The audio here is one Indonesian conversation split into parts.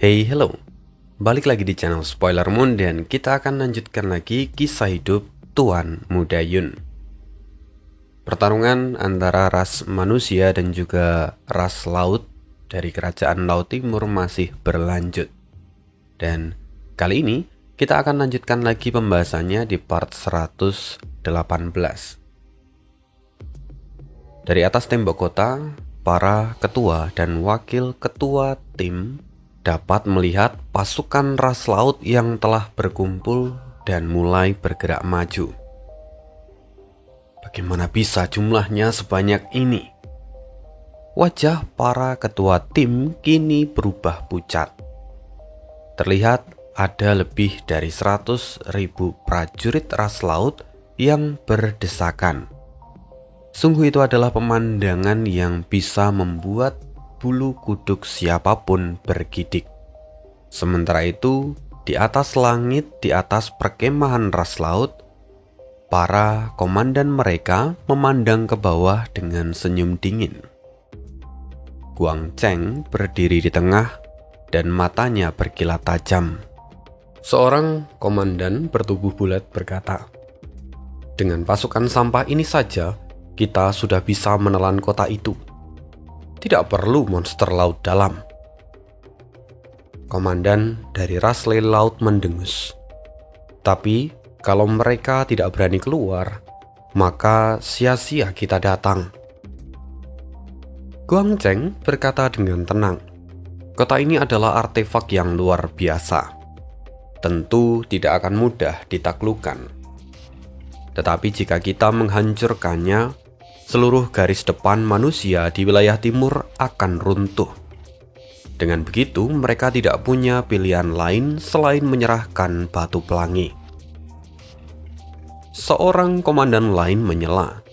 Hey, hello. Balik lagi di channel Spoiler Moon dan kita akan lanjutkan lagi kisah hidup Tuan Muda Yun. Pertarungan antara ras manusia dan juga ras laut dari kerajaan Laut Timur masih berlanjut. Dan kali ini kita akan lanjutkan lagi pembahasannya di part 118. Dari atas tembok kota, para ketua dan wakil ketua tim dapat melihat pasukan ras laut yang telah berkumpul dan mulai bergerak maju. Bagaimana bisa jumlahnya sebanyak ini? Wajah para ketua tim kini berubah pucat. Terlihat ada lebih dari 100.000 prajurit ras laut yang berdesakan. Sungguh itu adalah pemandangan yang bisa membuat bulu kuduk siapapun bergidik. Sementara itu, di atas langit, di atas perkemahan ras laut, para komandan mereka memandang ke bawah dengan senyum dingin. Guang Cheng berdiri di tengah dan matanya berkilat tajam. Seorang komandan bertubuh bulat berkata, "Dengan pasukan sampah ini saja, kita sudah bisa menelan kota itu. Tidak perlu monster laut dalam." Komandan dari ras lele laut mendengus. "Tapi kalau mereka tidak berani keluar, maka sia-sia kita datang." Guang Cheng berkata dengan tenang, "Kota ini adalah artefak yang luar biasa. Tentu tidak akan mudah ditaklukkan. Tetapi jika kita menghancurkannya, seluruh garis depan manusia di wilayah timur akan runtuh. Dengan begitu, mereka tidak punya pilihan lain selain menyerahkan batu pelangi." Seorang komandan lain menyela,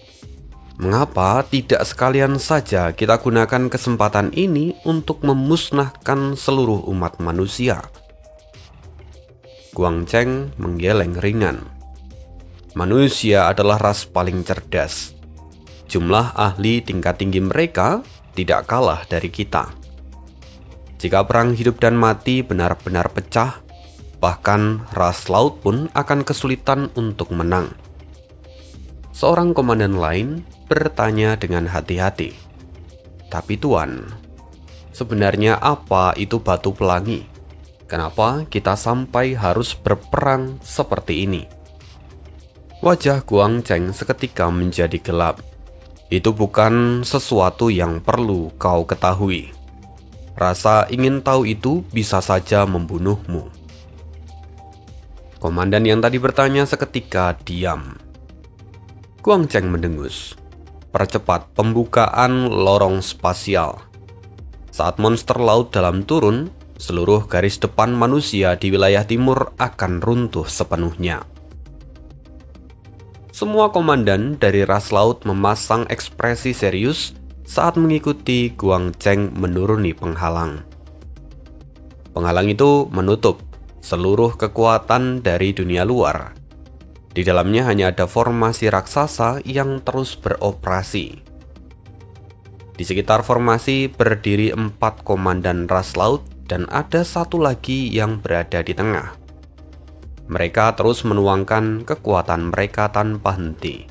"Mengapa tidak sekalian saja kita gunakan kesempatan ini untuk memusnahkan seluruh umat manusia?" Guang Cheng menggeleng ringan. "Manusia adalah ras paling cerdas. Jumlah ahli tingkat tinggi mereka tidak kalah dari kita. Jika perang hidup dan mati benar-benar pecah, bahkan ras laut pun akan kesulitan untuk menang." Seorang komandan lain bertanya dengan hati-hati, "Tapi Tuan, sebenarnya apa itu batu pelangi? Kenapa kita sampai harus berperang seperti ini?" Wajah Guang Cheng seketika menjadi gelap. "Itu bukan sesuatu yang perlu kau ketahui. Rasa ingin tahu itu bisa saja membunuhmu." Komandan yang tadi bertanya seketika diam. Guang Cheng mendengus. "Percepat pembukaan lorong spasial. Saat monster laut dalam turun, seluruh garis depan manusia di wilayah timur akan runtuh sepenuhnya." Semua komandan dari ras laut memasang ekspresi serius saat mengikuti Guang Cheng menuruni penghalang. Penghalang itu menutup seluruh kekuatan dari dunia luar. Di dalamnya hanya ada formasi raksasa yang terus beroperasi. Di sekitar formasi berdiri 4 komandan ras laut dan ada satu lagi yang berada di tengah. Mereka terus menuangkan kekuatan mereka tanpa henti.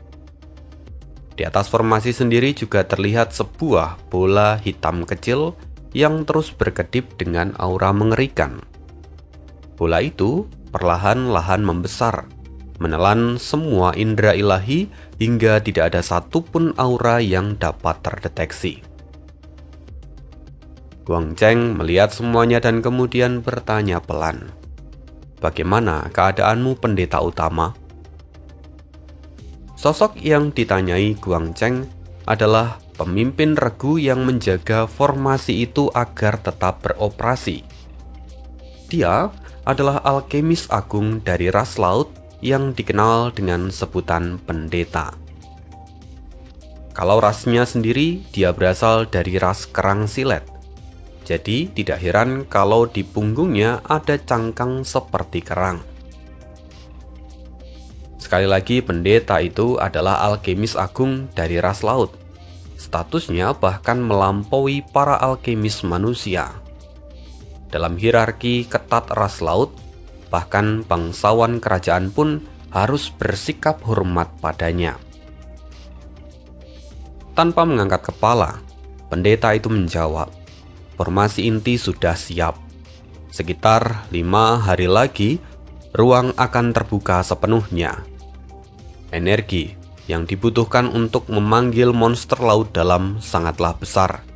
Di atas formasi sendiri juga terlihat sebuah bola hitam kecil yang terus berkedip dengan aura mengerikan. Bola itu perlahan-lahan membesar, menelan semua indera ilahi hingga tidak ada satupun aura yang dapat terdeteksi. Guang Cheng melihat semuanya dan kemudian bertanya pelan, "Bagaimana keadaanmu, pendeta utama?" Sosok yang ditanyai Guang Cheng adalah pemimpin regu yang menjaga formasi itu agar tetap beroperasi. Dia adalah alkemis agung dari ras laut yang dikenal dengan sebutan pendeta. Kalau rasnya sendiri, dia berasal dari ras kerang silet. Jadi tidak heran kalau di punggungnya ada cangkang seperti kerang. Sekali lagi, pendeta itu adalah alkemis agung dari ras laut. Statusnya bahkan melampaui para alkemis manusia. Dalam hierarki ketat ras laut, bahkan bangsawan kerajaan pun harus bersikap hormat padanya. Tanpa mengangkat kepala, pendeta itu menjawab, "Formasi inti sudah siap. Sekitar 5 hari lagi, ruang akan terbuka sepenuhnya. Energi yang dibutuhkan untuk memanggil monster laut dalam sangatlah besar.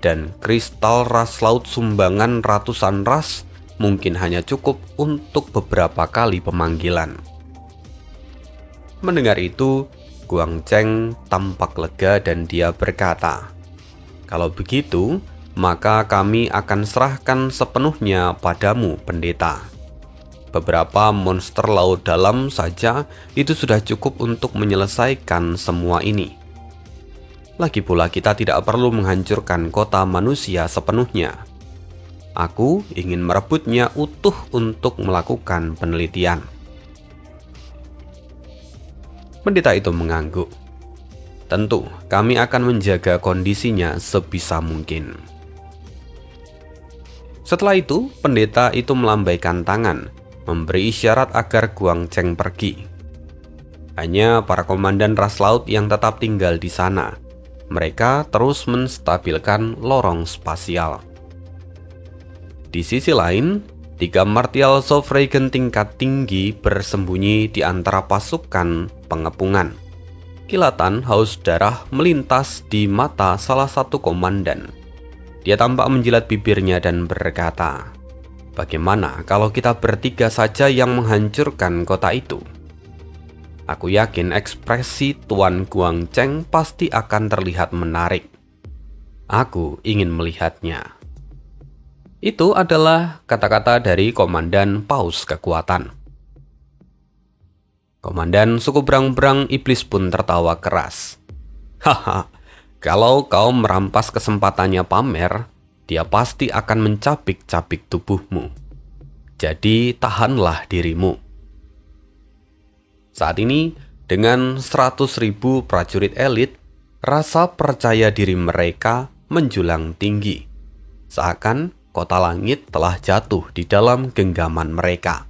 Dan kristal ras laut sumbangan ratusan ras mungkin hanya cukup untuk beberapa kali pemanggilan." Mendengar itu, Guang Cheng tampak lega dan dia berkata, "Kalau begitu, maka kami akan serahkan sepenuhnya padamu, pendeta. Beberapa monster laut dalam saja itu sudah cukup untuk menyelesaikan semua ini. Lagi pula kita tidak perlu menghancurkan kota manusia sepenuhnya. Aku ingin merebutnya utuh untuk melakukan penelitian." Pendeta itu mengangguk. "Tentu, kami akan menjaga kondisinya sebisa mungkin." Setelah itu, pendeta itu melambaikan tangan, memberi isyarat agar Guang Cheng pergi. Hanya para komandan ras laut yang tetap tinggal di sana. Mereka terus menstabilkan lorong spasial. Di sisi lain, 3 martial Sovereign tingkat tinggi bersembunyi di antara pasukan pengepungan. Kilatan haus darah melintas di mata salah satu komandan. Dia tampak menjilat bibirnya dan berkata, "Bagaimana kalau kita bertiga saja yang menghancurkan kota itu?" Aku yakin ekspresi Tuan Guang Cheng pasti akan terlihat menarik. Aku ingin melihatnya. Itu adalah kata-kata dari Komandan Paus Kekuatan. Komandan suku berang-berang iblis pun tertawa keras. "Haha, kalau kau merampas kesempatannya pamer, dia pasti akan mencabik-cabik tubuhmu. Jadi tahanlah dirimu." Saat ini, dengan 100.000 prajurit elit, rasa percaya diri mereka menjulang tinggi. Seakan kota langit telah jatuh di dalam genggaman mereka.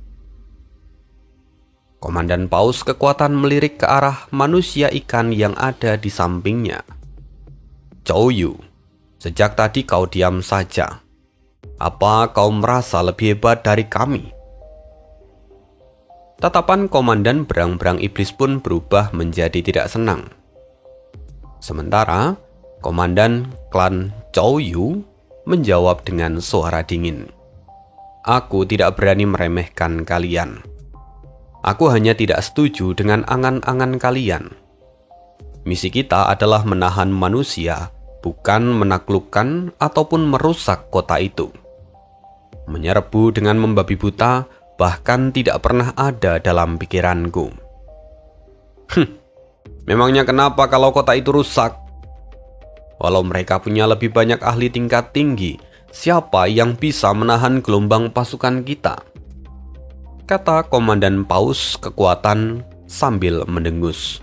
Komandan Paus Kekuatan melirik ke arah manusia ikan yang ada di sampingnya. "Zhou Yu, sejak tadi kau diam saja. Apa kau merasa lebih hebat dari kami?" Tatapan komandan berang-berang iblis pun berubah menjadi tidak senang. Sementara, komandan klan Zhou Yu menjawab dengan suara dingin, "Aku tidak berani meremehkan kalian. Aku hanya tidak setuju dengan angan-angan kalian. Misi kita adalah menahan manusia, bukan menaklukkan ataupun merusak kota itu. Menyerbu dengan membabi buta bahkan tidak pernah ada dalam pikiranku." Memangnya kenapa kalau kota itu rusak? Walau mereka punya lebih banyak ahli tingkat tinggi, siapa yang bisa menahan gelombang pasukan kita? Kata Komandan Paus Kekuatan sambil mendengus.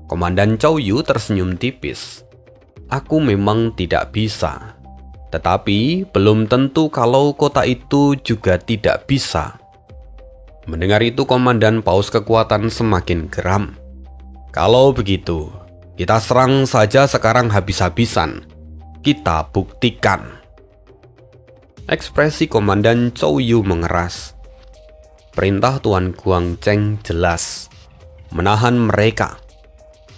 Komandan Zhou Yu tersenyum tipis. "Aku memang tidak bisa. Tetapi belum tentu kalau kota itu juga tidak bisa." Mendengar itu, Komandan Paus Kekuatan semakin geram. "Kalau begitu, kita serang saja sekarang habis-habisan. Kita buktikan." Ekspresi Komandan Zhou Yu mengeras. Perintah Tuan Guang Cheng jelas, menahan mereka.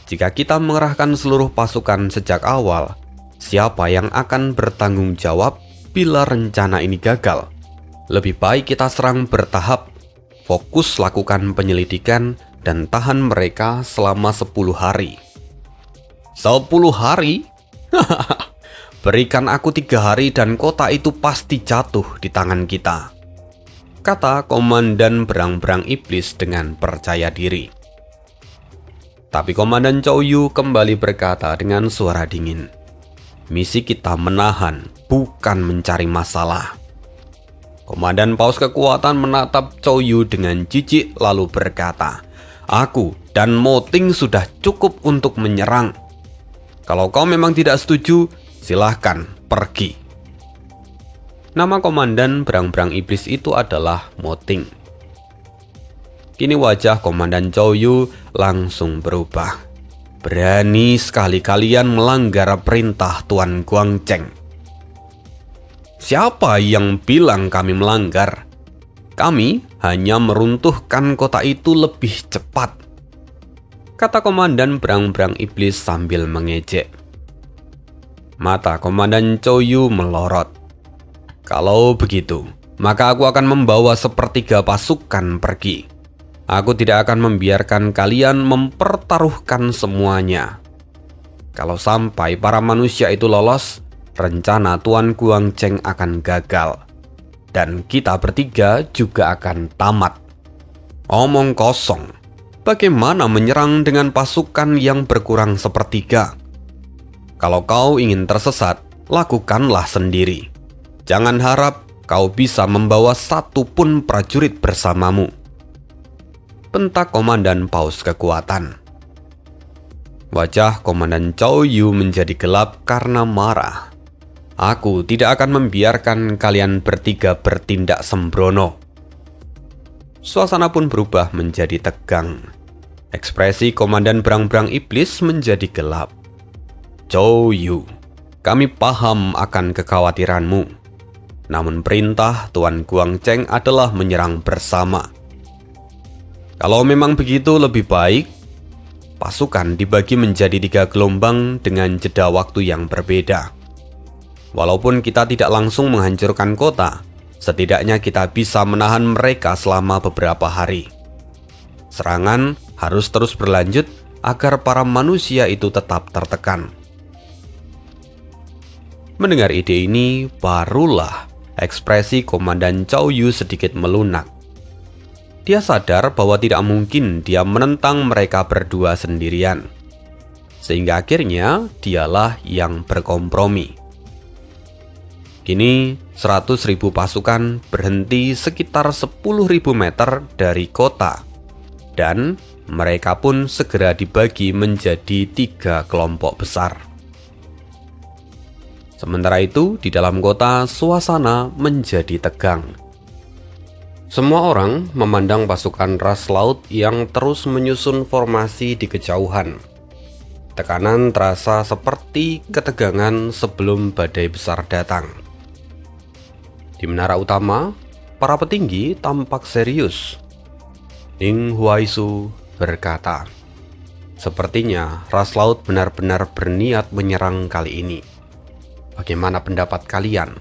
Jika kita mengerahkan seluruh pasukan sejak awal, siapa yang akan bertanggung jawab bila rencana ini gagal? Lebih baik kita serang bertahap, fokus lakukan penyelidikan, dan tahan mereka selama 10 hari. 10 hari? Berikan aku 3 hari dan kota itu pasti jatuh di tangan kita, kata Komandan berang-berang iblis dengan percaya diri. Tapi Komandan Zhou Yu kembali berkata dengan suara dingin, "Misi kita menahan, bukan mencari masalah." Komandan Paus Kekuatan menatap Zhou Yu dengan jijik lalu berkata, "Aku dan Mo Ting sudah cukup untuk menyerang. Kalau kau memang tidak setuju, silahkan pergi." Nama komandan berang-berang iblis itu adalah Moting. Kini wajah Komandan Chow Yu langsung berubah. Berani sekali kalian melanggar perintah Tuan Guangcheng. Siapa yang bilang kami melanggar? Kami hanya meruntuhkan kota itu lebih cepat, kata Komandan berang-berang iblis sambil mengejek. Mata Komandan Chow Yu melorot. Kalau begitu, maka aku akan membawa sepertiga pasukan pergi. Aku tidak akan membiarkan kalian mempertaruhkan semuanya. Kalau sampai para manusia itu lolos, rencana Tuan Guangcheng akan gagal. Dan kita bertiga juga akan tamat. Omong kosong. Bagaimana menyerang dengan pasukan yang berkurang sepertiga? Kalau kau ingin tersesat, lakukanlah sendiri. Jangan harap kau bisa membawa satu pun prajurit bersamamu. Bentak Komandan Paus Kekuatan. Wajah Komandan Chow Yu menjadi gelap karena marah. Aku tidak akan membiarkan kalian bertiga bertindak sembrono. Suasana pun berubah menjadi tegang. Ekspresi Komandan berang-berang iblis menjadi gelap. Chow Yu, kami paham akan kekhawatiranmu. Namun perintah Tuan Guangcheng adalah menyerang bersama. Kalau memang begitu lebih baik, pasukan dibagi menjadi 3 gelombang dengan jeda waktu yang berbeda. Walaupun kita tidak langsung menghancurkan kota, setidaknya kita bisa menahan mereka selama beberapa hari. Serangan harus terus berlanjut agar para manusia itu tetap tertekan. Mendengar ide ini, barulah ekspresi Komandan Chow Yu sedikit melunak. Dia sadar bahwa tidak mungkin dia menentang mereka berdua sendirian. Sehingga akhirnya dialah yang berkompromi. Kini 100.000 pasukan berhenti sekitar 10.000 meter dari kota. Dan mereka pun segera dibagi menjadi 3 kelompok besar. Sementara itu, di dalam kota suasana menjadi tegang. Semua orang memandang pasukan ras laut yang terus menyusun formasi di kejauhan. Tekanan terasa seperti ketegangan sebelum badai besar datang. Di menara utama, para petinggi tampak serius. Ning Huaisu berkata, "Sepertinya ras laut benar-benar berniat menyerang kali ini. Bagaimana pendapat kalian?"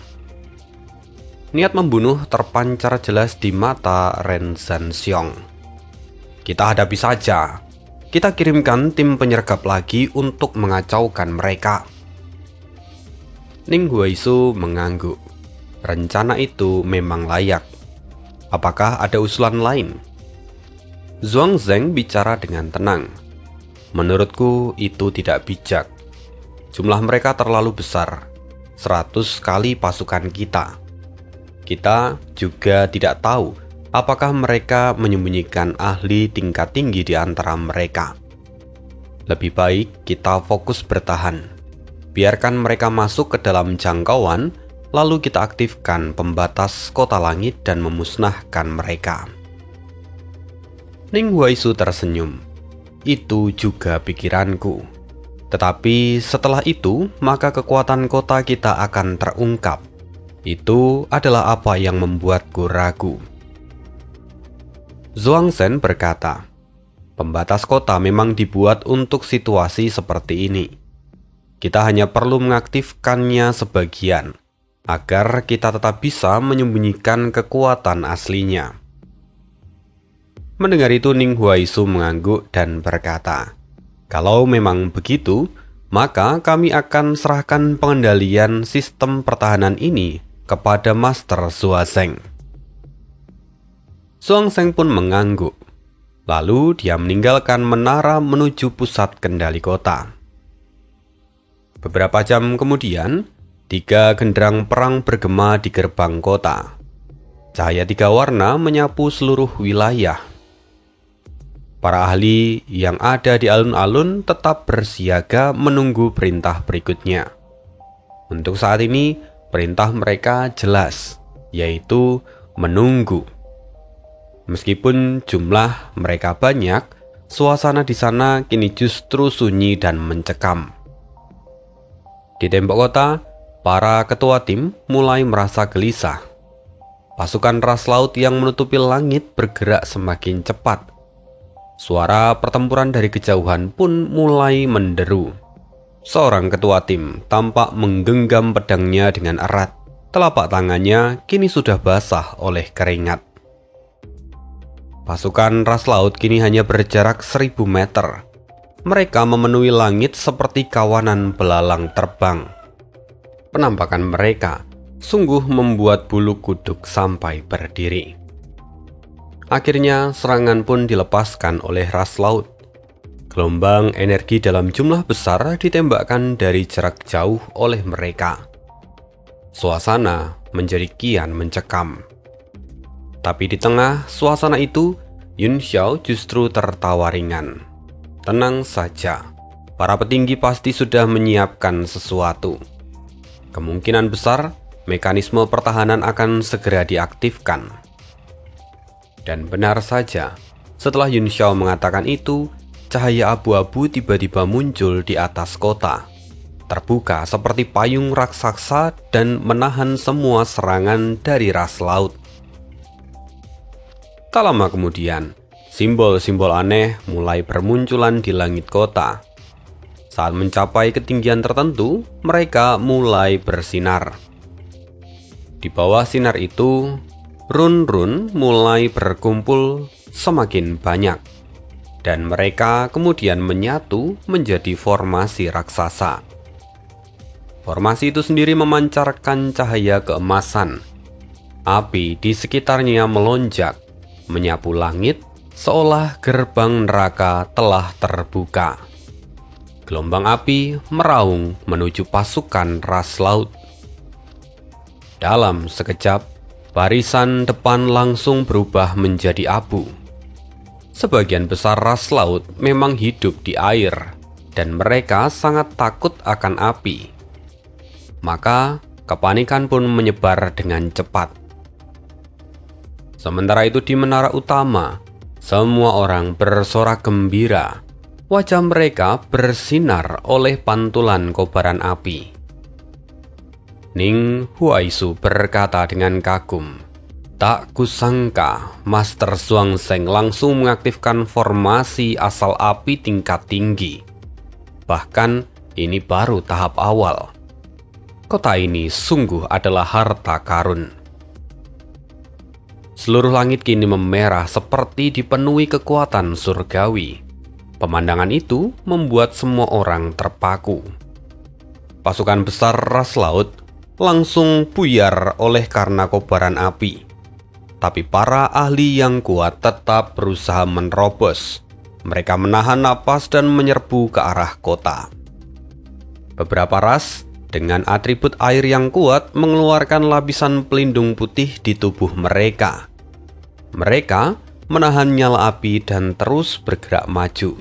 Niat membunuh terpancar jelas di mata Ren Zhanxiong. "Kita hadapi saja. Kita kirimkan tim penyergap lagi untuk mengacaukan mereka." Ning Huaisu mengangguk. Rencana itu memang layak. Apakah ada usulan lain? Zhuang Zheng bicara dengan tenang. Menurutku itu tidak bijak. Jumlah mereka terlalu besar. 100 kali pasukan kita. Kita juga tidak tahu apakah mereka menyembunyikan ahli tingkat tinggi di antara mereka. Lebih baik kita fokus bertahan. Biarkan mereka masuk ke dalam jangkauan, lalu kita aktifkan pembatas kota langit dan memusnahkan mereka. Ning Huaisu tersenyum. Itu juga pikiranku. Tetapi setelah itu, maka kekuatan kota kita akan terungkap. Itu adalah apa yang membuatku ragu. Zhuang Zhen berkata, "Pembatas kota memang dibuat untuk situasi seperti ini. Kita hanya perlu mengaktifkannya sebagian, agar kita tetap bisa menyembunyikan kekuatan aslinya." Mendengar itu, Ning Huaisu mengangguk dan berkata, "Kalau memang begitu, maka kami akan serahkan pengendalian sistem pertahanan ini kepada Master Zuazeng." Zhuang Zheng pun mengangguk. Lalu dia meninggalkan menara menuju pusat kendali kota. Beberapa jam kemudian, 3 genderang perang bergema di gerbang kota. Cahaya 3 warna menyapu seluruh wilayah. Para ahli yang ada di alun-alun tetap bersiaga menunggu perintah berikutnya. Untuk saat ini, Perintah mereka jelas, yaitu menunggu. Meskipun jumlah mereka banyak, suasana di sana kini justru sunyi dan mencekam. Di tembok kota, para ketua tim mulai merasa gelisah. Pasukan ras laut yang menutupi langit bergerak semakin cepat. Suara pertempuran dari kejauhan pun mulai menderu. Seorang ketua tim tampak menggenggam pedangnya dengan erat. Telapak tangannya kini sudah basah oleh keringat. Pasukan ras laut kini hanya berjarak 1000 meter. Mereka memenuhi langit seperti kawanan belalang terbang. Penampakan mereka sungguh membuat bulu kuduk sampai berdiri. Akhirnya serangan pun dilepaskan oleh ras laut. Gelombang energi dalam jumlah besar ditembakkan dari jarak jauh oleh mereka. Suasana menjadi kian mencekam. Tapi di tengah suasana itu, Yun Xiao justru tertawa ringan. Tenang saja, para petinggi pasti sudah menyiapkan sesuatu. Kemungkinan besar, mekanisme pertahanan akan segera diaktifkan. Dan benar saja, setelah Yun Xiao mengatakan itu, cahaya abu-abu tiba-tiba muncul di atas kota, terbuka seperti payung raksasa dan menahan semua serangan dari ras laut. Tak lama kemudian, simbol-simbol aneh mulai bermunculan di langit kota. Saat mencapai ketinggian tertentu, mereka mulai bersinar. Di bawah sinar itu, run-run mulai berkumpul semakin banyak. Dan mereka kemudian menyatu menjadi formasi raksasa. Formasi itu sendiri memancarkan cahaya keemasan. Api di sekitarnya melonjak, menyapu langit seolah gerbang neraka telah terbuka. Gelombang api meraung menuju pasukan ras laut. Dalam sekejap, barisan depan langsung berubah menjadi abu. Sebagian besar ras laut memang hidup di air, dan mereka sangat takut akan api. Maka, kepanikan pun menyebar dengan cepat. Sementara itu di menara utama, semua orang bersorak gembira. Wajah mereka bersinar oleh pantulan kobaran api. Ning Huaisu berkata dengan kagum, "Tak kusangka Master Zhuangzheng langsung mengaktifkan formasi asal api tingkat tinggi. Bahkan ini baru tahap awal. Kota ini sungguh adalah harta karun." Seluruh langit kini memerah seperti dipenuhi kekuatan surgawi. Pemandangan itu membuat semua orang terpaku. Pasukan besar ras laut langsung buyar oleh karena kobaran api. Tapi para ahli yang kuat tetap berusaha menerobos. Mereka menahan napas dan menyerbu ke arah kota. Beberapa ras dengan atribut air yang kuat mengeluarkan lapisan pelindung putih di tubuh mereka. Mereka menahan nyala api dan terus bergerak maju.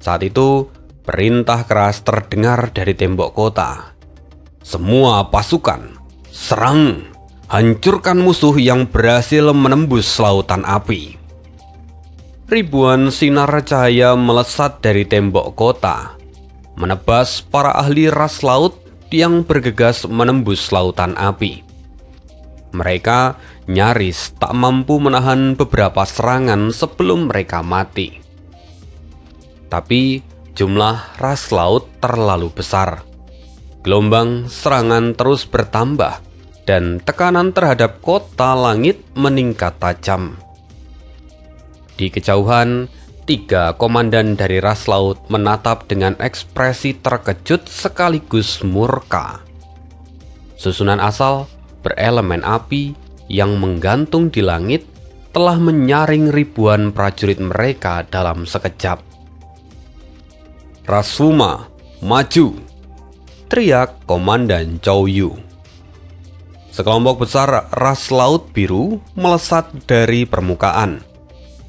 Saat itu, perintah keras terdengar dari tembok kota. "Semua pasukan, serang! Hancurkan musuh yang berhasil menembus lautan api." Ribuan sinar cahaya melesat dari tembok kota, menebas para ahli ras laut yang bergegas menembus lautan api. Mereka nyaris tak mampu menahan beberapa serangan sebelum mereka mati. Tapi jumlah ras laut terlalu besar. Gelombang serangan terus bertambah dan tekanan terhadap kota langit meningkat tajam. Di kejauhan, 3 komandan dari ras laut menatap dengan ekspresi terkejut sekaligus murka. Susunan asal berelemen api yang menggantung di langit telah menyaring ribuan prajurit mereka dalam sekejap. "Rasuma, maju!" teriak Komandan Chow Yu. Sekelompok besar ras laut biru melesat dari permukaan.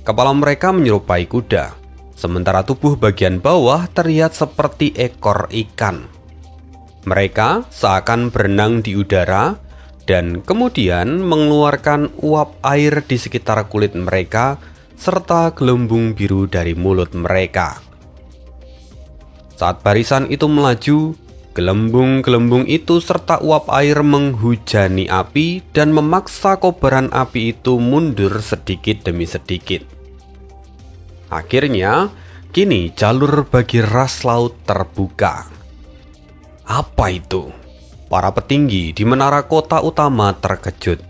Kepala mereka menyerupai kuda, sementara tubuh bagian bawah terlihat seperti ekor ikan. Mereka seakan berenang di udara dan kemudian mengeluarkan uap air di sekitar kulit mereka serta gelembung biru dari mulut mereka. Saat barisan itu melaju, gelembung-gelembung itu serta uap air menghujani api dan memaksa kobaran api itu mundur sedikit demi sedikit. Akhirnya, kini jalur bagi ras laut terbuka. Apa itu? Para petinggi di menara kota utama terkejut.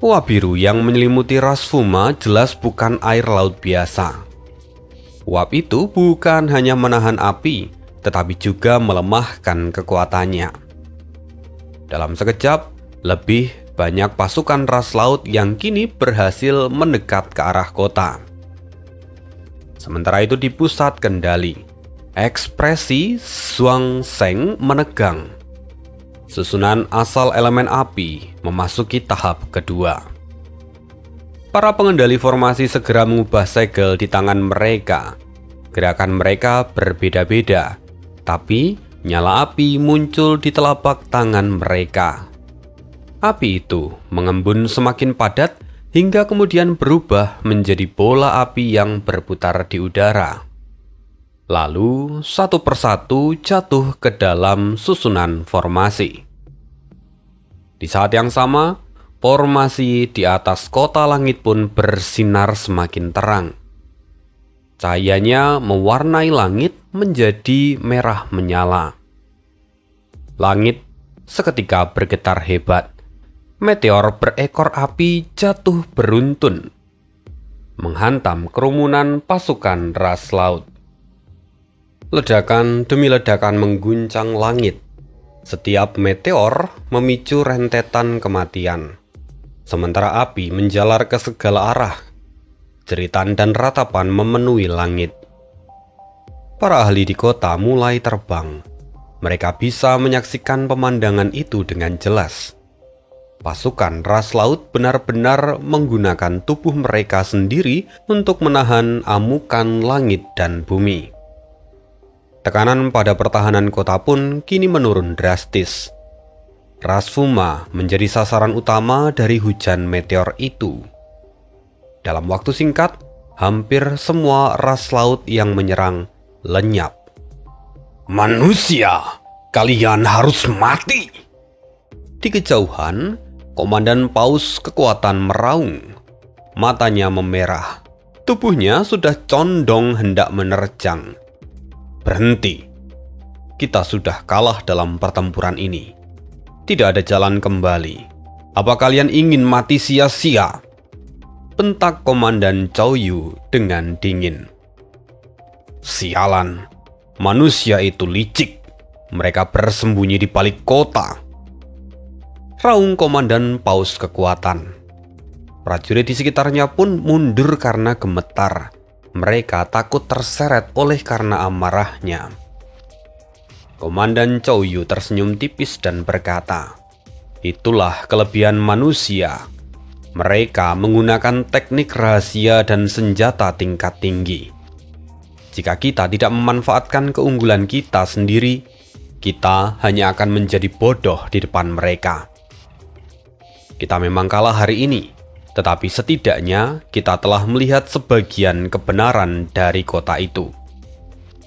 Uap biru yang menyelimuti ras Fuma jelas bukan air laut biasa. Uap itu bukan hanya menahan api, tetapi juga melemahkan kekuatannya. Dalam sekejap, lebih banyak pasukan ras laut yang kini berhasil mendekat ke arah kota. Sementara itu di pusat kendali, ekspresi Zhuang Zheng menegang. Susunan asal elemen api memasuki tahap kedua. Para pengendali formasi segera mengubah segel di tangan mereka. Gerakan mereka berbeda-beda, tapi nyala api muncul di telapak tangan mereka. Api itu mengembun semakin padat hingga kemudian berubah menjadi bola api yang berputar di udara. Lalu satu persatu jatuh ke dalam susunan formasi. Di saat yang sama, formasi di atas kota langit pun bersinar semakin terang. Cahayanya mewarnai langit menjadi merah menyala. Langit seketika bergetar hebat. Meteor berekor api jatuh beruntun, menghantam kerumunan pasukan ras laut. Ledakan demi ledakan mengguncang langit. Setiap meteor memicu rentetan kematian. Sementara api menjalar ke segala arah. Jeritan dan ratapan memenuhi langit. Para ahli di kota mulai terbang. Mereka bisa menyaksikan pemandangan itu dengan jelas. Pasukan ras laut benar-benar menggunakan tubuh mereka sendiri untuk menahan amukan langit dan bumi. Tekanan pada pertahanan kota pun kini menurun drastis. Ras Fuma menjadi sasaran utama dari hujan meteor itu. Dalam waktu singkat, hampir semua ras laut yang menyerang lenyap. "Manusia, kalian harus mati!" Di kejauhan, Komandan Paus Kekuatan meraung. Matanya memerah. Tubuhnya sudah condong hendak menerjang. "Berhenti. Kita sudah kalah dalam pertempuran ini. Tidak ada jalan kembali. Apa kalian ingin mati sia-sia?" bentak Komandan Cao Yu dengan dingin. "Sialan, manusia itu licik. Mereka bersembunyi di balik kota," raung Komandan Paus Kekuatan. Prajurit di sekitarnya pun mundur karena gemetar. Mereka takut terseret oleh karena amarahnya. Komandan Cao Yu tersenyum tipis dan berkata, "Itulah kelebihan manusia. Mereka menggunakan teknik rahasia dan senjata tingkat tinggi. Jika kita tidak memanfaatkan keunggulan kita sendiri, kita hanya akan menjadi bodoh di depan mereka. Kita memang kalah hari ini, tetapi setidaknya kita telah melihat sebagian kebenaran dari kota itu.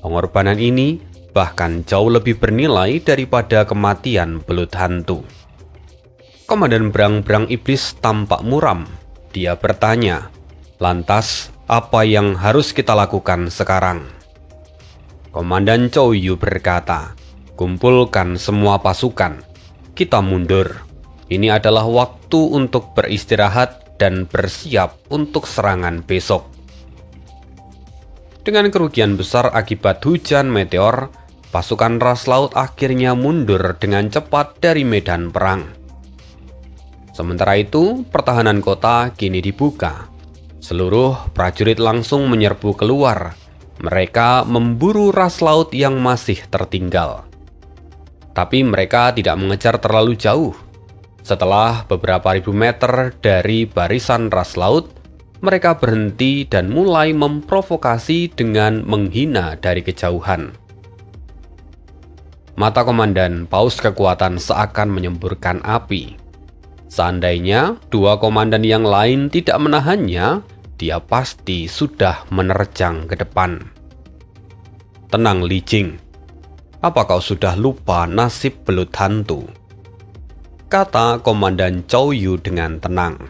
Pengorbanan ini bahkan jauh lebih bernilai daripada kematian belut hantu." Komandan berang-berang iblis tampak muram. Dia bertanya, "Lantas, apa yang harus kita lakukan sekarang?" Komandan Cao Yu berkata, "Kumpulkan semua pasukan. Kita mundur. Ini adalah waktu untuk beristirahat dan bersiap untuk serangan besok." Dengan kerugian besar akibat hujan meteor, pasukan ras laut akhirnya mundur dengan cepat dari medan perang. Sementara itu, pertahanan kota kini dibuka. Seluruh prajurit langsung menyerbu keluar. Mereka memburu ras laut yang masih tertinggal. Tapi mereka tidak mengejar terlalu jauh. Setelah beberapa ribu meter dari barisan ras laut, mereka berhenti dan mulai memprovokasi dengan menghina dari kejauhan. Mata Komandan Paus Kekuatan seakan menyemburkan api. Seandainya dua komandan yang lain tidak menahannya, dia pasti sudah menerjang ke depan. Tenang Li Jing, apa kau sudah lupa nasib belut hantu? Kata Komandan Zhou Yu dengan tenang.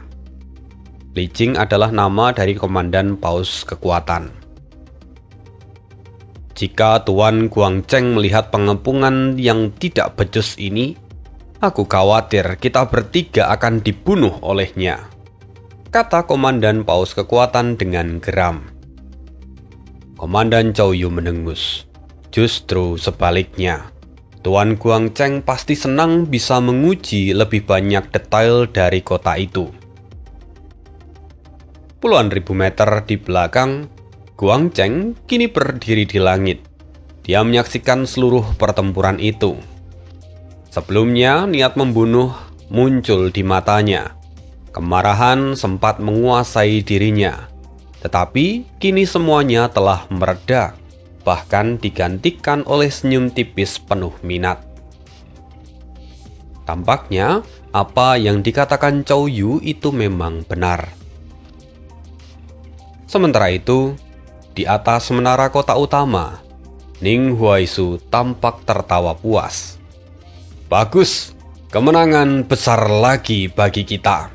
Li Jing adalah nama dari Komandan Paus Kekuatan. Jika Tuan Guangzheng melihat pengepungan yang tidak becus ini, aku khawatir kita bertiga akan dibunuh olehnya, kata Komandan Paus Kekuatan dengan geram. Komandan Zhou Yu mendengus. Justru sebaliknya, Tuan Guangzheng pasti senang bisa menguji lebih banyak detail dari kota itu. Puluhan ribu meter di belakang, Guangzheng kini berdiri di langit. Dia menyaksikan seluruh pertempuran itu. Sebelumnya, niat membunuh muncul di matanya. Kemarahan sempat menguasai dirinya. Tetapi kini semuanya telah mereda, bahkan digantikan oleh senyum tipis penuh minat. Tampaknya, apa yang dikatakan Zhou Yu itu memang benar. Sementara itu, di atas menara kota utama, Ning Huaisu tampak tertawa puas. Bagus, kemenangan besar lagi bagi kita.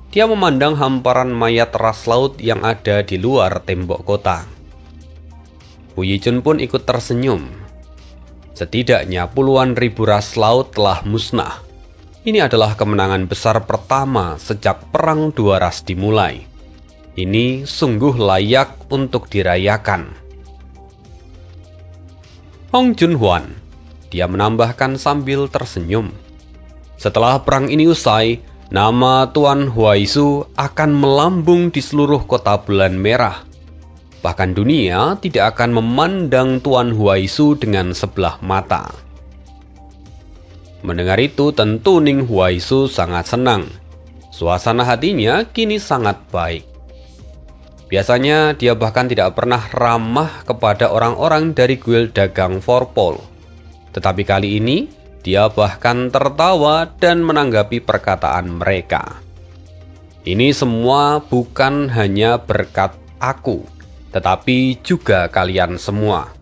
Dia memandang hamparan mayat ras laut yang ada di luar tembok kota. Hu Yijun pun ikut tersenyum. Setidaknya puluhan ribu ras laut telah musnah. Ini adalah kemenangan besar pertama sejak perang dua ras dimulai. Ini sungguh layak untuk dirayakan. Hong Junhuan, dia menambahkan sambil tersenyum. Setelah perang ini usai, nama Tuan Huaisu akan melambung di seluruh kota bulan merah. Bahkan dunia tidak akan memandang Tuan Huaisu dengan sebelah mata. Mendengar itu tentu Ning Huaisu sangat senang. Suasana hatinya kini sangat baik. Biasanya dia bahkan tidak pernah ramah kepada orang-orang dari guild dagang Forpol. Tetapi kali ini, dia bahkan tertawa dan menanggapi perkataan mereka. Ini semua bukan hanya berkat aku, tetapi juga kalian semua.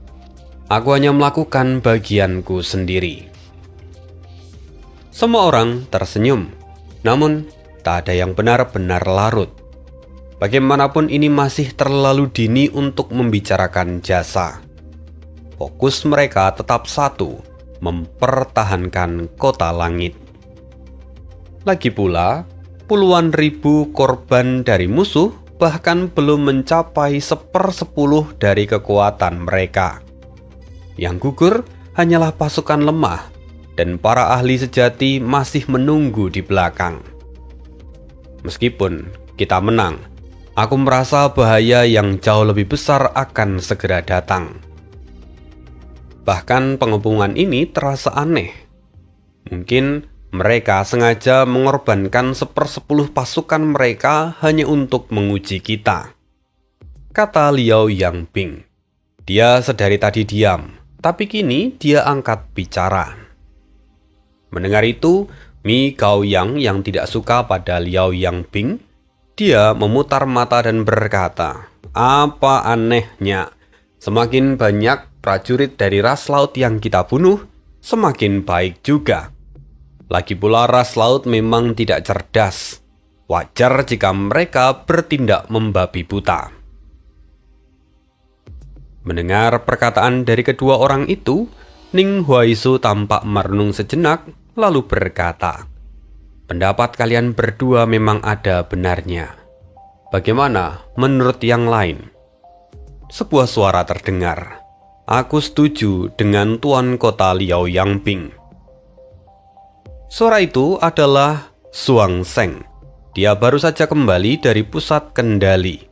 Aku hanya melakukan bagianku sendiri. Semua orang tersenyum, namun tak ada yang benar-benar larut. Bagaimanapun ini masih terlalu dini untuk membicarakan jasa. Fokus mereka tetap satu, mempertahankan kota langit. Lagi pula, puluhan ribu korban dari musuh bahkan belum mencapai 1/10 dari kekuatan mereka. Yang gugur hanyalah pasukan lemah, dan para ahli sejati masih menunggu di belakang. Meskipun kita menang, aku merasa bahaya yang jauh lebih besar akan segera datang. Bahkan pengepungan ini terasa aneh. Mungkin mereka sengaja mengorbankan 1/10 pasukan mereka hanya untuk menguji kita, kata Liao Yangbing. Dia sedari tadi diam, tapi kini dia angkat bicara. Mendengar itu, Mi Gaoyang yang tidak suka pada Liao Yangbing, dia memutar mata dan berkata, apa anehnya, semakin banyak prajurit dari ras laut yang kita bunuh, semakin baik juga. Lagi pula ras laut memang tidak cerdas. Wajar jika mereka bertindak membabi buta. Mendengar perkataan dari kedua orang itu, Ning Huaisu tampak merenung sejenak, lalu berkata, pendapat kalian berdua memang ada benarnya. Bagaimana menurut yang lain? Sebuah suara terdengar. Aku setuju dengan Tuan Kota Liao Yangbing. Suara itu adalah Zhuang Sheng. Dia baru saja kembali dari pusat kendali.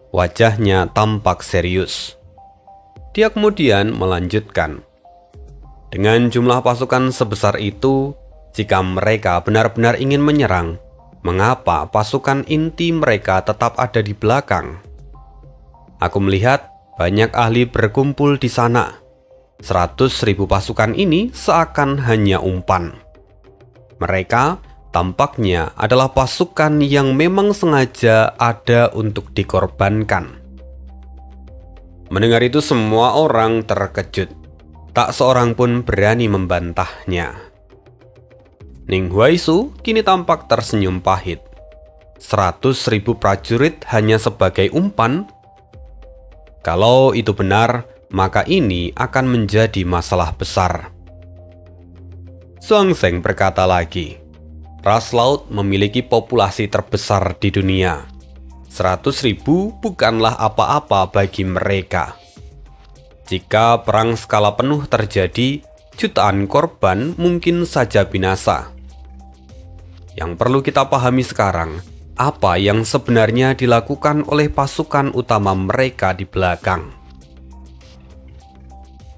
Wajahnya tampak serius. Dia kemudian melanjutkan. Dengan jumlah pasukan sebesar itu, jika mereka benar-benar ingin menyerang, mengapa pasukan inti mereka tetap ada di belakang? Aku melihat banyak ahli berkumpul di sana. 100.000 pasukan ini seakan hanya umpan. Mereka tampaknya adalah pasukan yang memang sengaja ada untuk dikorbankan. Mendengar itu semua orang terkejut. Tak seorang pun berani membantahnya. Ning Huaisu kini tampak tersenyum pahit. 100.000 prajurit hanya sebagai umpan? Kalau itu benar, maka ini akan menjadi masalah besar. Zhuangzheng berkata lagi, ras laut memiliki populasi terbesar di dunia. 100.000 bukanlah apa-apa bagi mereka. Jika perang skala penuh terjadi, jutaan korban mungkin saja binasa. Yang perlu kita pahami sekarang, apa yang sebenarnya dilakukan oleh pasukan utama mereka di belakang.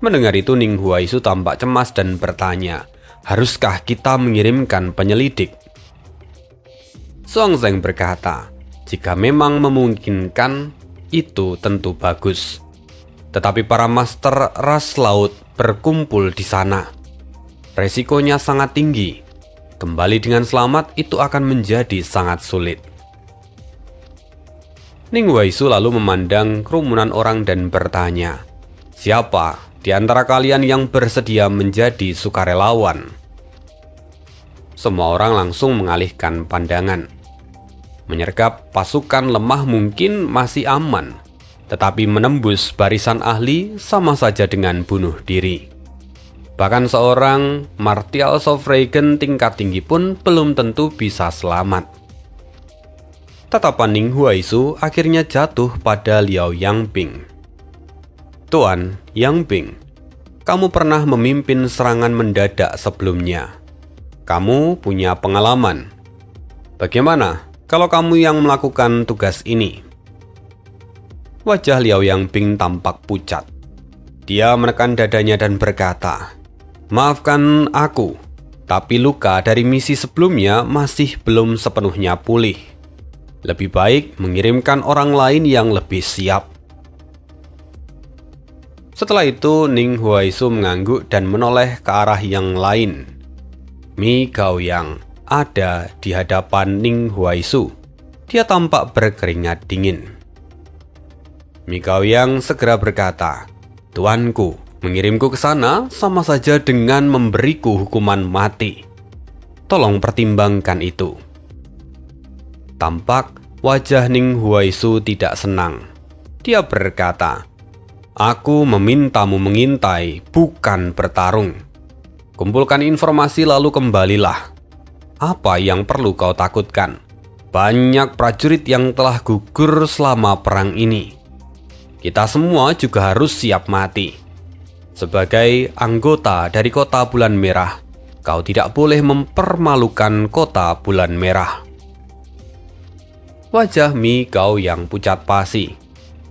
Mendengar itu, Ning Huaisu tampak cemas dan bertanya, haruskah kita mengirimkan penyelidik? Zhuangzheng berkata, jika memang memungkinkan, itu tentu bagus. Tetapi para master ras laut berkumpul di sana. Resikonya sangat tinggi. Kembali dengan selamat itu akan menjadi sangat sulit. Ning Huaisu lalu memandang kerumunan orang dan bertanya, siapa di antara kalian yang bersedia menjadi sukarelawan? Semua orang langsung mengalihkan pandangan. Menyergap pasukan lemah mungkin masih aman, tetapi menembus barisan ahli sama saja dengan bunuh diri. Bahkan seorang martial Sovragen tingkat tinggi pun belum tentu bisa selamat. Tatapan Ning Huaisu akhirnya jatuh pada Liao Yangping. Tuan Yangping, kamu pernah memimpin serangan mendadak sebelumnya. Kamu punya pengalaman. Bagaimana kalau kamu yang melakukan tugas ini? Wajah Liao Yangping tampak pucat. Dia menekan dadanya dan berkata, maafkan aku, tapi luka dari misi sebelumnya masih belum sepenuhnya pulih. Lebih baik mengirimkan orang lain yang lebih siap. Setelah itu, Ning Huaisu mengangguk dan menoleh ke arah yang lain. Mi Gaoyang ada di hadapan Ning Huaisu. Dia tampak berkeringat dingin. Mi Gaoyang segera berkata, tuanku, mengirimku ke sana sama saja dengan memberiku hukuman mati. Tolong pertimbangkan itu. Tampak wajah Ning Huaisu tidak senang. Dia berkata, aku memintamu mengintai, bukan bertarung. Kumpulkan informasi lalu kembalilah. Apa yang perlu kau takutkan? Banyak prajurit yang telah gugur selama perang ini. Kita semua juga harus siap mati. Sebagai anggota dari Kota Bulan Merah, kau tidak boleh mempermalukan Kota Bulan Merah. Wajah Mi Gaoyang pucat pasi.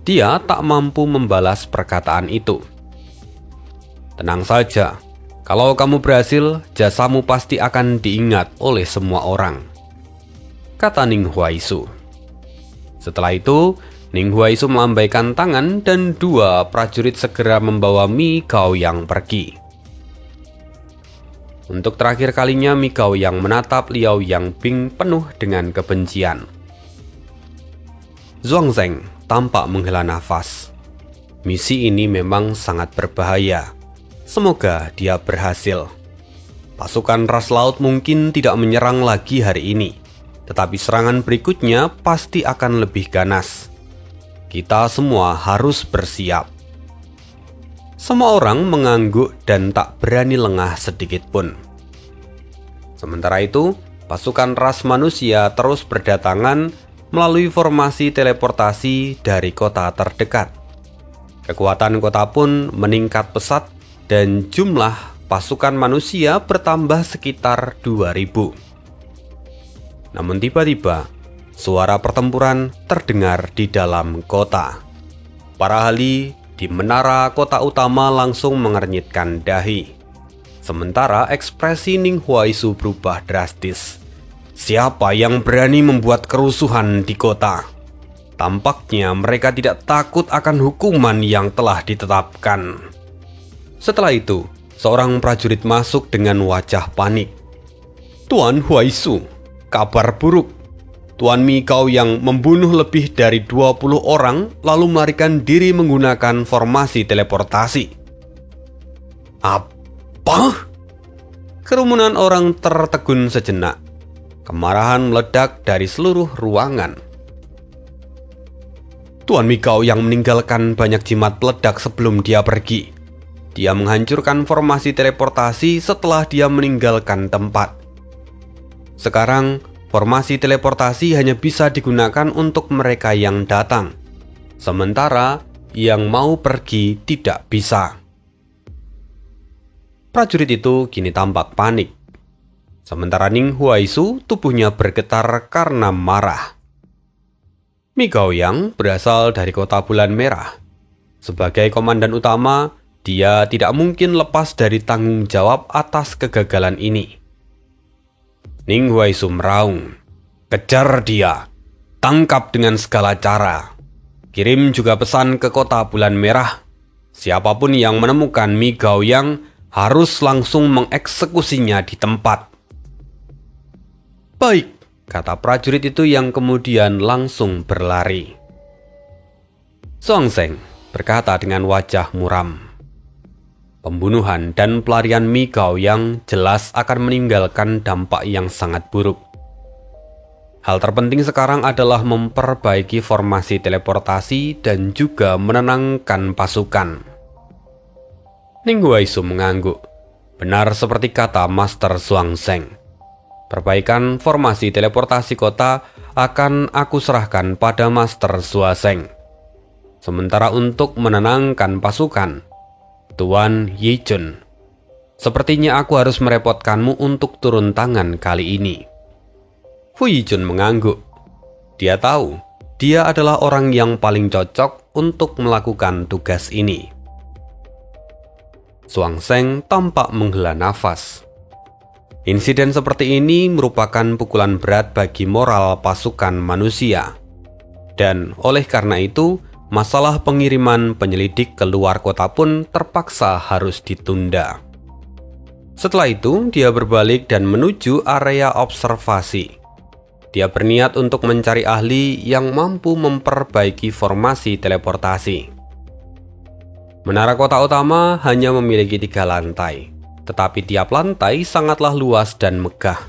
Dia tak mampu membalas perkataan itu. Tenang saja, kalau kamu berhasil, jasamu pasti akan diingat oleh semua orang, kata Ning Huaisu. Setelah itu, Ning Huaisu melambaikan tangan dan dua prajurit segera membawa Mi Gaoyang pergi. Untuk terakhir kalinya Mi Gaoyang menatap Liao Yangping penuh dengan kebencian. Zhuangzheng tampak menghela nafas. Misi ini memang sangat berbahaya. Semoga dia berhasil. Pasukan ras laut mungkin tidak menyerang lagi hari ini, tetapi serangan berikutnya pasti akan lebih ganas. Kita semua harus bersiap. Semua orang mengangguk dan tak berani lengah sedikit pun. Sementara itu, pasukan ras manusia terus berdatangan melalui formasi teleportasi dari kota terdekat. Kekuatan kota pun meningkat pesat dan jumlah pasukan manusia bertambah sekitar 2.000. Namun tiba-tiba, suara pertempuran terdengar di dalam kota. Para ahli di menara kota utama langsung mengernyitkan dahi. Sementara ekspresi Ning Huaisu berubah drastis. Siapa yang berani membuat kerusuhan di kota? Tampaknya mereka tidak takut akan hukuman yang telah ditetapkan. Setelah itu, seorang prajurit masuk dengan wajah panik. "Tuan Huaisu, kabar buruk. Tuan Mi Gao yang membunuh lebih dari 20 orang lalu melarikan diri menggunakan formasi teleportasi." "Apa?" Kerumunan orang tertegun sejenak. Kemarahan meledak dari seluruh ruangan. Tuan Mi Gao yang meninggalkan banyak jimat peledak sebelum dia pergi. Dia menghancurkan formasi teleportasi setelah dia meninggalkan tempat. Sekarang, formasi teleportasi hanya bisa digunakan untuk mereka yang datang. Sementara, yang mau pergi tidak bisa. Prajurit itu kini tampak panik. Sementara Ning Huaisu tubuhnya bergetar karena marah. Mi Gaoyang berasal dari kota bulan merah. Sebagai komandan utama, dia tidak mungkin lepas dari tanggung jawab atas kegagalan ini. Ning Huaisu meraung, "Kejar dia, tangkap dengan segala cara. Kirim juga pesan ke kota bulan merah. Siapapun yang menemukan Mi Gaoyang harus langsung mengeksekusinya di tempat." "Baik," kata prajurit itu yang kemudian langsung berlari. Xuanzeng berkata dengan wajah muram, "Pembunuhan dan pelarian Mi Gaoyang jelas akan meninggalkan dampak yang sangat buruk. Hal terpenting sekarang adalah memperbaiki formasi teleportasi dan juga menenangkan pasukan." Ning Huaisu mengangguk. Benar seperti kata Master Xuanzeng. Perbaikan formasi teleportasi kota akan aku serahkan pada Master Xuanzeng. Sementara untuk menenangkan pasukan, Tuan Yijun, sepertinya aku harus merepotkanmu untuk turun tangan kali ini. Fu Yijun mengangguk. Dia tahu, dia adalah orang yang paling cocok untuk melakukan tugas ini. Xuanzeng tampak menghela nafas. Insiden seperti ini merupakan pukulan berat bagi moral pasukan manusia. Dan oleh karena itu, masalah pengiriman penyelidik ke luar kota pun terpaksa harus ditunda. Setelah itu, dia berbalik dan menuju area observasi. Dia berniat untuk mencari ahli yang mampu memperbaiki formasi teleportasi. Menara kota utama hanya memiliki 3 lantai, tetapi tiap lantai sangatlah luas dan megah.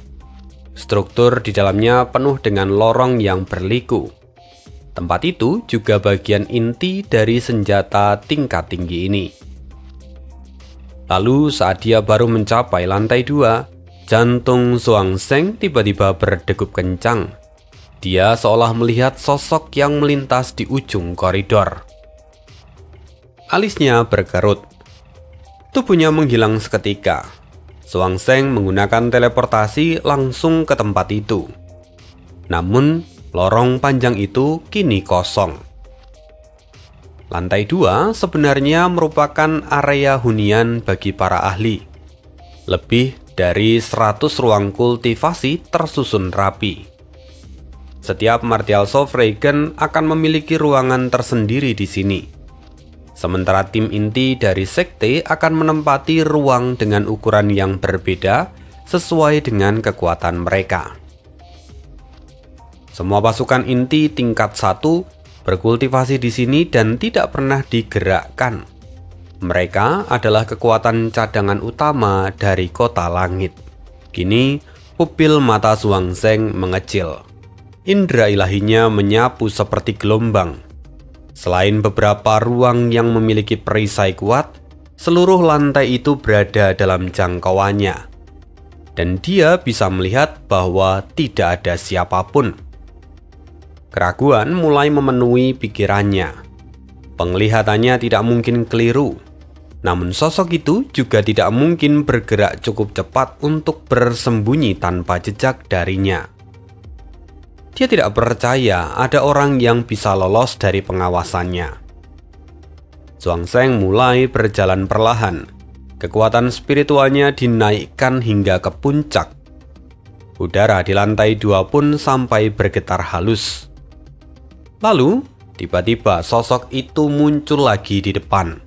Struktur di dalamnya penuh dengan lorong yang berliku. Tempat itu juga bagian inti dari senjata tingkat tinggi ini. Lalu saat dia baru mencapai lantai 2, jantung Xuanzeng tiba-tiba berdegup kencang. Dia seolah melihat sosok yang melintas di ujung koridor. Alisnya berkerut. Tubuhnya menghilang seketika. Xuanzeng menggunakan teleportasi langsung ke tempat itu. Namun, lorong panjang itu kini kosong. Lantai 2 sebenarnya merupakan area hunian bagi para ahli. Lebih dari 100 ruang kultivasi tersusun rapi. Setiap Martial Sovereign akan memiliki ruangan tersendiri di sini. Sementara tim inti dari sekte akan menempati ruang dengan ukuran yang berbeda sesuai dengan kekuatan mereka. Semua pasukan inti tingkat 1 berkultivasi di sini dan tidak pernah digerakkan. Mereka adalah kekuatan cadangan utama dari kota langit. Kini, pupil mata Xuanzeng mengecil. Indra ilahinya menyapu seperti gelombang. Selain beberapa ruang yang memiliki perisai kuat, seluruh lantai itu berada dalam jangkauannya. Dan dia bisa melihat bahwa tidak ada siapapun. Keraguan mulai memenuhi pikirannya. Penglihatannya tidak mungkin keliru. Namun sosok itu juga tidak mungkin bergerak cukup cepat untuk bersembunyi tanpa jejak darinya. Dia tidak percaya ada orang yang bisa lolos dari pengawasannya. Xuanzeng mulai berjalan perlahan. Kekuatan spiritualnya dinaikkan hingga ke puncak. Udara di lantai 2 pun sampai bergetar halus. Lalu, tiba-tiba sosok itu muncul lagi di depan.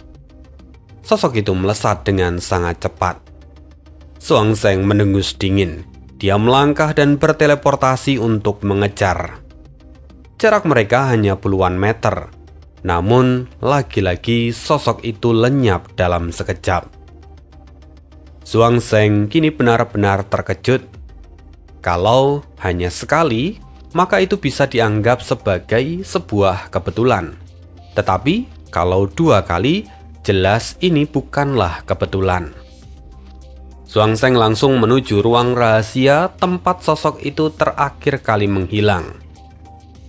sosok itu melesat dengan sangat cepat. Suangseng mendengus dingin. Dia melangkah dan berteleportasi untuk mengejar. Jarak mereka hanya puluhan meter. Namun, lagi-lagi sosok itu lenyap dalam sekejap. Suangseng kini benar-benar terkejut. Kalau hanya sekali, maka itu bisa dianggap sebagai sebuah kebetulan. Tetapi, kalau 2 kali, jelas ini bukanlah kebetulan. Suangseng langsung menuju ruang rahasia tempat sosok itu terakhir kali menghilang.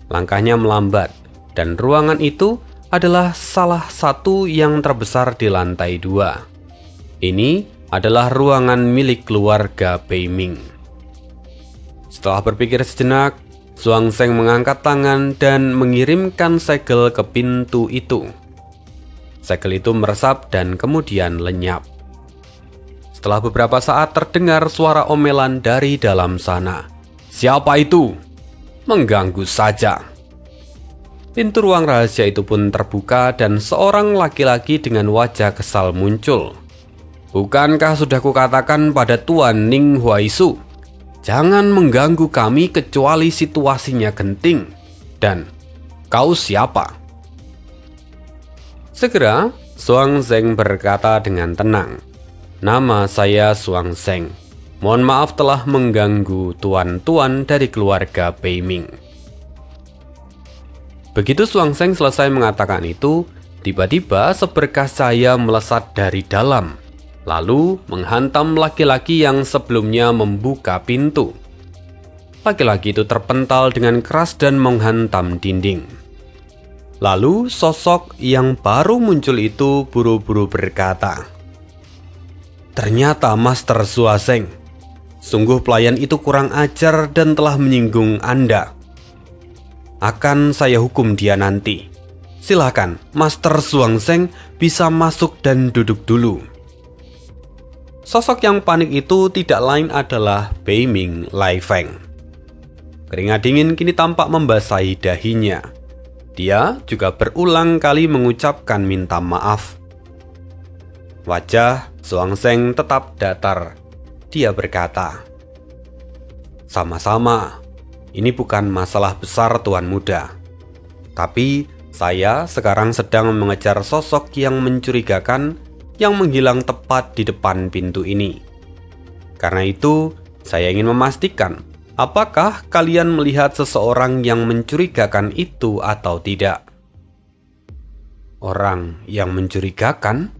Langkahnya melambat, dan ruangan itu adalah salah satu yang terbesar di lantai 2. Ini adalah ruangan milik keluarga Bei Ming. Setelah berpikir sejenak, Suangseng mengangkat tangan dan mengirimkan segel ke pintu itu. Segel itu meresap dan kemudian lenyap. Setelah beberapa saat terdengar suara omelan dari dalam sana. "Siapa itu? Mengganggu saja." Pintu ruang rahasia itu pun terbuka dan seorang laki-laki dengan wajah kesal muncul. "Bukankah sudah kukatakan pada Tuan Ning Huaisu, jangan mengganggu kami kecuali situasinya genting. Dan kau siapa?" Segera, Suangseng berkata dengan tenang, "Nama saya Suangseng. Mohon maaf telah mengganggu tuan-tuan dari keluarga Bei Ming." Begitu Suangseng selesai mengatakan itu, tiba-tiba seberkas cahaya melesat dari dalam, lalu menghantam laki-laki yang sebelumnya membuka pintu. Laki-laki itu terpental dengan keras dan menghantam dinding. Lalu sosok yang baru muncul itu buru-buru berkata, "Ternyata Master Suangseng. Sungguh pelayan itu kurang ajar dan telah menyinggung Anda. Akan saya hukum dia nanti. Silakan, Master Suangseng bisa masuk dan duduk dulu." Sosok yang panik itu tidak lain adalah Bei Ming Lai Feng. Keringat dingin kini tampak membasahi dahinya. Dia juga berulang kali mengucapkan minta maaf. Wajah Suangseng tetap datar. Dia berkata, "Sama-sama, ini bukan masalah besar Tuan Muda. Tapi saya sekarang sedang mengejar sosok yang mencurigakan yang menghilang tepat di depan pintu ini. Karena itu, saya ingin memastikan apakah kalian melihat seseorang yang mencurigakan itu atau tidak." Orang yang mencurigakan?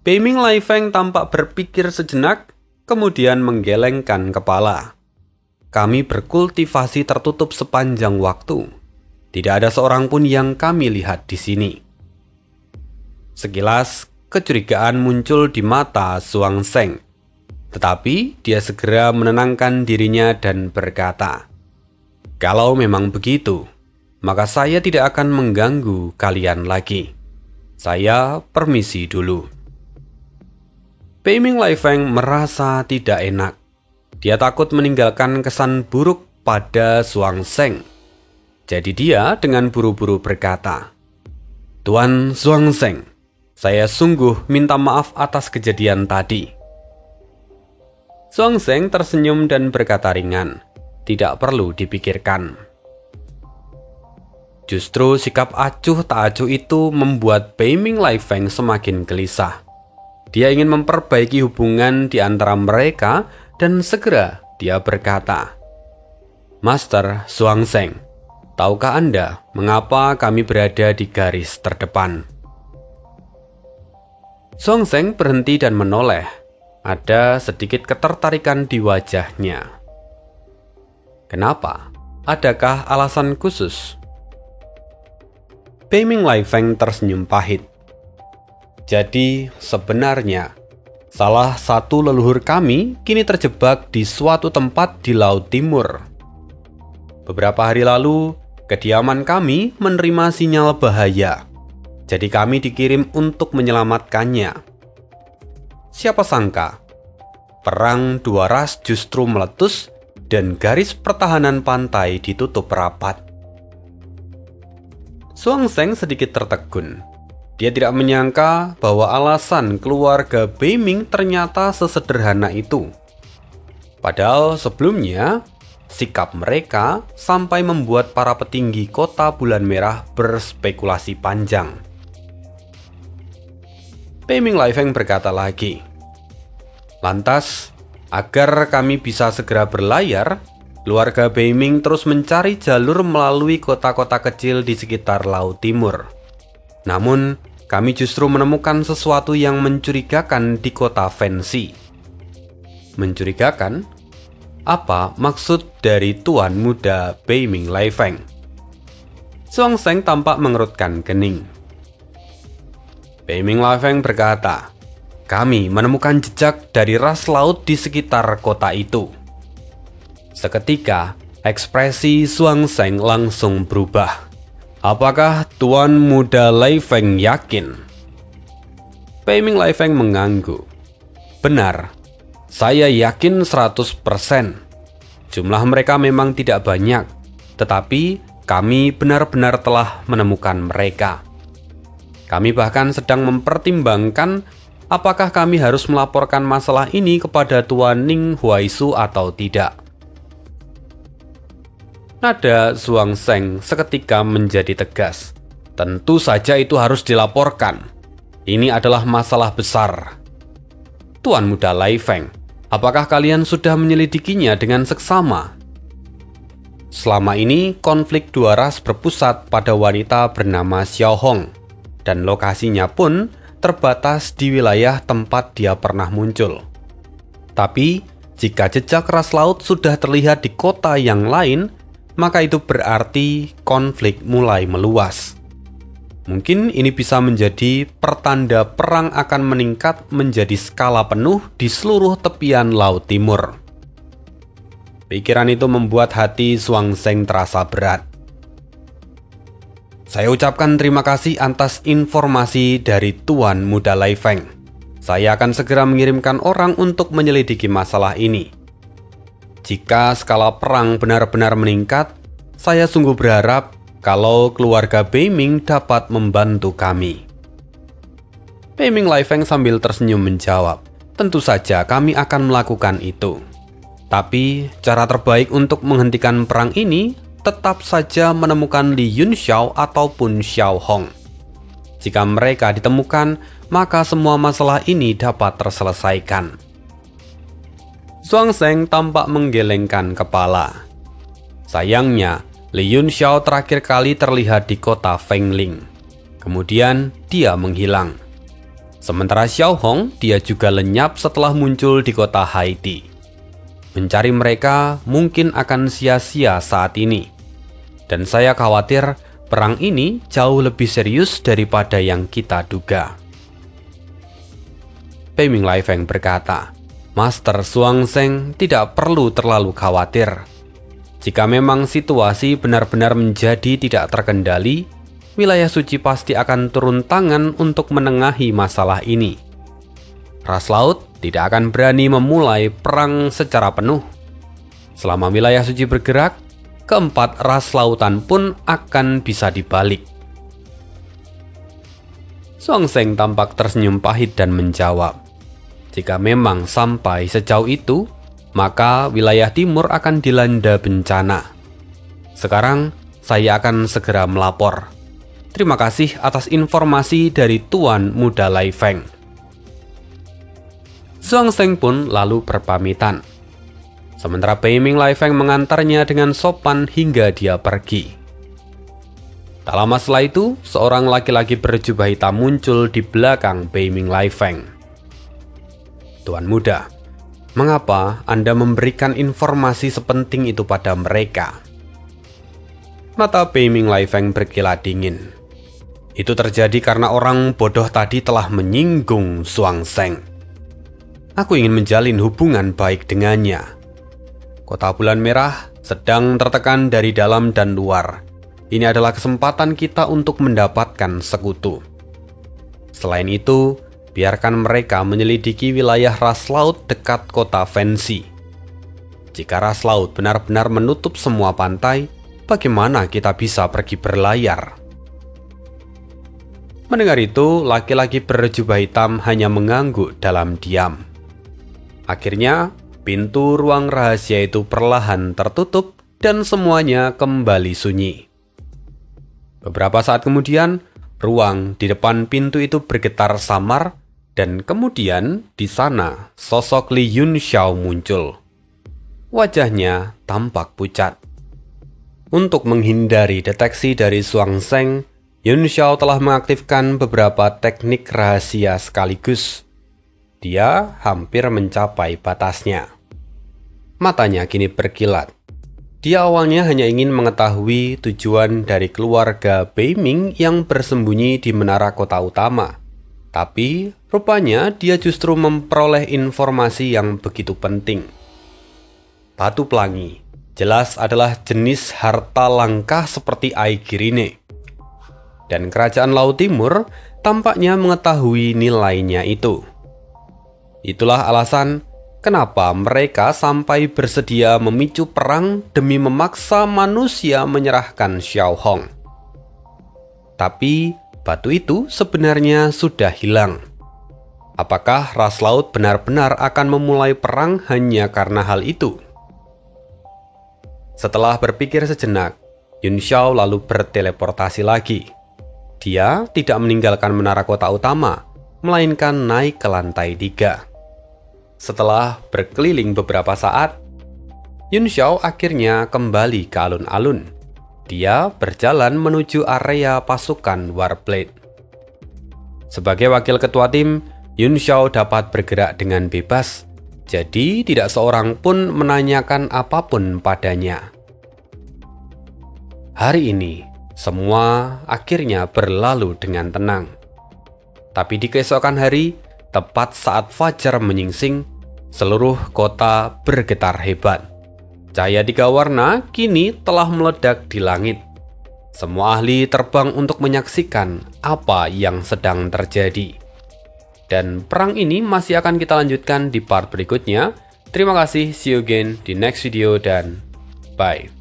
Bei Ming Lai Feng tampak berpikir sejenak, kemudian menggelengkan kepala. "Kami berkultivasi tertutup sepanjang waktu. Tidak ada seorang pun yang kami lihat di sini." Sekilas, kecurigaan muncul di mata Suangseng. Tetapi dia segera menenangkan dirinya dan berkata, "Kalau memang begitu, maka saya tidak akan mengganggu kalian lagi. Saya permisi dulu." Bei Ming Lai Feng merasa tidak enak. Dia takut meninggalkan kesan buruk pada Suangseng. Jadi dia dengan buru-buru berkata, "Tuan Suangseng, saya sungguh minta maaf atas kejadian tadi." Suangseng tersenyum dan berkata ringan, "Tidak perlu dipikirkan." Justru sikap acuh tak acuh itu membuat Bei Ming Lai Feng semakin gelisah. Dia ingin memperbaiki hubungan di antara mereka dan segera dia berkata, "Master Suangseng, tahukah Anda mengapa kami berada di garis terdepan?" Suangseng berhenti dan menoleh. Ada sedikit ketertarikan di wajahnya. "Kenapa? Adakah alasan khusus?" Bei Ming Lai Feng tersenyum pahit. "Jadi sebenarnya salah satu leluhur kami kini terjebak di suatu tempat di Laut Timur. Beberapa hari lalu, kediaman kami menerima sinyal bahaya. Jadi kami dikirim untuk menyelamatkannya. Siapa sangka, perang dua ras justru meletus dan garis pertahanan pantai ditutup rapat." Suangseng sedikit tertegun. Dia tidak menyangka bahwa alasan keluarga Beiming ternyata sesederhana itu. Padahal sebelumnya, sikap mereka sampai membuat para petinggi kota Bulan Merah berspekulasi panjang. Beiming Laifeng berkata lagi, "Lantas, agar kami bisa segera berlayar, keluarga Beiming terus mencari jalur melalui kota-kota kecil di sekitar Laut Timur. Namun, kami justru menemukan sesuatu yang mencurigakan di kota Fancy." Mencurigakan? Apa maksud dari tuan muda Beiming Laifeng? Zhuangzheng tampak mengerutkan kening. Beiming Laifeng berkata, "Kami menemukan jejak dari ras laut di sekitar kota itu." Seketika, ekspresi Zhuangzheng langsung berubah. "Apakah tuan muda Laifeng yakin?" Beiming Laifeng mengangguk. "Benar. Saya yakin 100%. Jumlah mereka memang tidak banyak, tetapi kami benar-benar telah menemukan mereka. Kami bahkan sedang mempertimbangkan apakah kami harus melaporkan masalah ini kepada Tuan Ning Huaisu atau tidak." Nada Zhuangzheng seketika menjadi tegas. "Tentu saja itu harus dilaporkan. Ini adalah masalah besar." "Tuan muda Laifeng, apakah kalian sudah menyelidikinya dengan seksama?" Selama ini, konflik dua ras berpusat pada wanita bernama Xiao Hong, dan lokasinya pun terbatas di wilayah tempat dia pernah muncul. Tapi, jika jejak ras laut sudah terlihat di kota yang lain, maka itu berarti konflik mulai meluas. Mungkin ini bisa menjadi pertanda perang akan meningkat menjadi skala penuh di seluruh tepian Laut Timur. Pikiran itu membuat hati Zhuangzheng terasa berat. "Saya ucapkan terima kasih atas informasi dari Tuan Muda Laifeng. Saya akan segera mengirimkan orang untuk menyelidiki masalah ini. Jika skala perang benar-benar meningkat, saya sungguh berharap kalau keluarga Beiming dapat membantu kami." Beiming Laifeng sambil tersenyum menjawab, "Tentu saja kami akan melakukan itu. Tapi cara terbaik untuk menghentikan perang ini tetap saja menemukan Li Yunxiao ataupun Xiao Hong. Jika mereka ditemukan, maka semua masalah ini dapat terselesaikan." Zhuangzheng tampak menggelengkan kepala. Sayangnya, Li Yunxiao terakhir kali terlihat di kota Fengling. Kemudian dia menghilang. Sementara Xiao Hong, dia juga lenyap setelah muncul di kota Haiti. Mencari mereka mungkin akan sia-sia saat ini. Dan saya khawatir perang ini jauh lebih serius daripada yang kita duga. Beiming Laifeng berkata, "Master Zhuangzheng tidak perlu terlalu khawatir. Jika memang situasi benar-benar menjadi tidak terkendali, wilayah suci pasti akan turun tangan untuk menengahi masalah ini. Ras laut tidak akan berani memulai perang secara penuh. Selama wilayah suci bergerak, keempat ras lautan pun akan bisa dibalik." Zhuangzheng tampak tersenyum pahit dan menjawab, "Jika memang sampai sejauh itu, maka wilayah timur akan dilanda bencana. Sekarang, saya akan segera melapor. Terima kasih atas informasi dari Tuan Muda Laifeng." Zhuangzheng pun lalu berpamitan. Sementara Beiming Laifeng mengantarnya dengan sopan hingga dia pergi. Tak lama setelah itu, seorang laki-laki berjubah hitam muncul di belakang Beiming Laifeng. "Tuan muda, mengapa Anda memberikan informasi sepenting itu pada mereka?" Mata Beiming Laifeng berkilat dingin. "Itu terjadi karena orang bodoh tadi telah menyinggung Zhuangzheng. Aku ingin menjalin hubungan baik dengannya. Kota Bulan Merah sedang tertekan dari dalam dan luar. Ini adalah kesempatan kita untuk mendapatkan sekutu. Selain itu, biarkan mereka menyelidiki wilayah ras laut dekat kota Fancy. Jika ras laut benar-benar menutup semua pantai, bagaimana kita bisa pergi berlayar?" Mendengar itu, laki-laki berjubah hitam hanya mengangguk dalam diam. Akhirnya, pintu ruang rahasia itu perlahan tertutup dan semuanya kembali sunyi. Beberapa saat kemudian, ruang di depan pintu itu bergetar samar dan kemudian di sana sosok Li Yunxiao muncul. Wajahnya tampak pucat. Untuk menghindari deteksi dari Xuanzeng, Yunxiao telah mengaktifkan beberapa teknik rahasia sekaligus. Dia hampir mencapai batasnya. Matanya kini berkilat. Dia awalnya hanya ingin mengetahui tujuan dari keluarga Beiming yang bersembunyi di menara kota utama. Tapi rupanya dia justru memperoleh informasi yang begitu penting. Batu pelangi jelas adalah jenis harta langka seperti Aegirine. Dan kerajaan Laut Timur tampaknya mengetahui nilainya itu. Itulah alasan kenapa mereka sampai bersedia memicu perang demi memaksa manusia menyerahkan Xiao Hong. Tapi batu itu sebenarnya sudah hilang. Apakah ras laut benar-benar akan memulai perang hanya karena hal itu? Setelah berpikir sejenak, Yunxiao lalu berteleportasi lagi. Dia tidak meninggalkan menara kota utama, melainkan naik ke lantai 3. Setelah berkeliling beberapa saat, Yunxiao akhirnya kembali ke alun-alun. Dia berjalan menuju area pasukan Warblade. Sebagai wakil ketua tim, Yunxiao dapat bergerak dengan bebas, jadi tidak seorang pun menanyakan apapun padanya. Hari ini, semua akhirnya berlalu dengan tenang. Tapi di keesokan hari, tepat saat fajar menyingsing, seluruh kota bergetar hebat. Cahaya 3 warna kini telah meledak di langit. Semua ahli terbang untuk menyaksikan apa yang sedang terjadi. Dan perang ini masih akan kita lanjutkan di part berikutnya. Terima kasih, see you again di next video dan bye.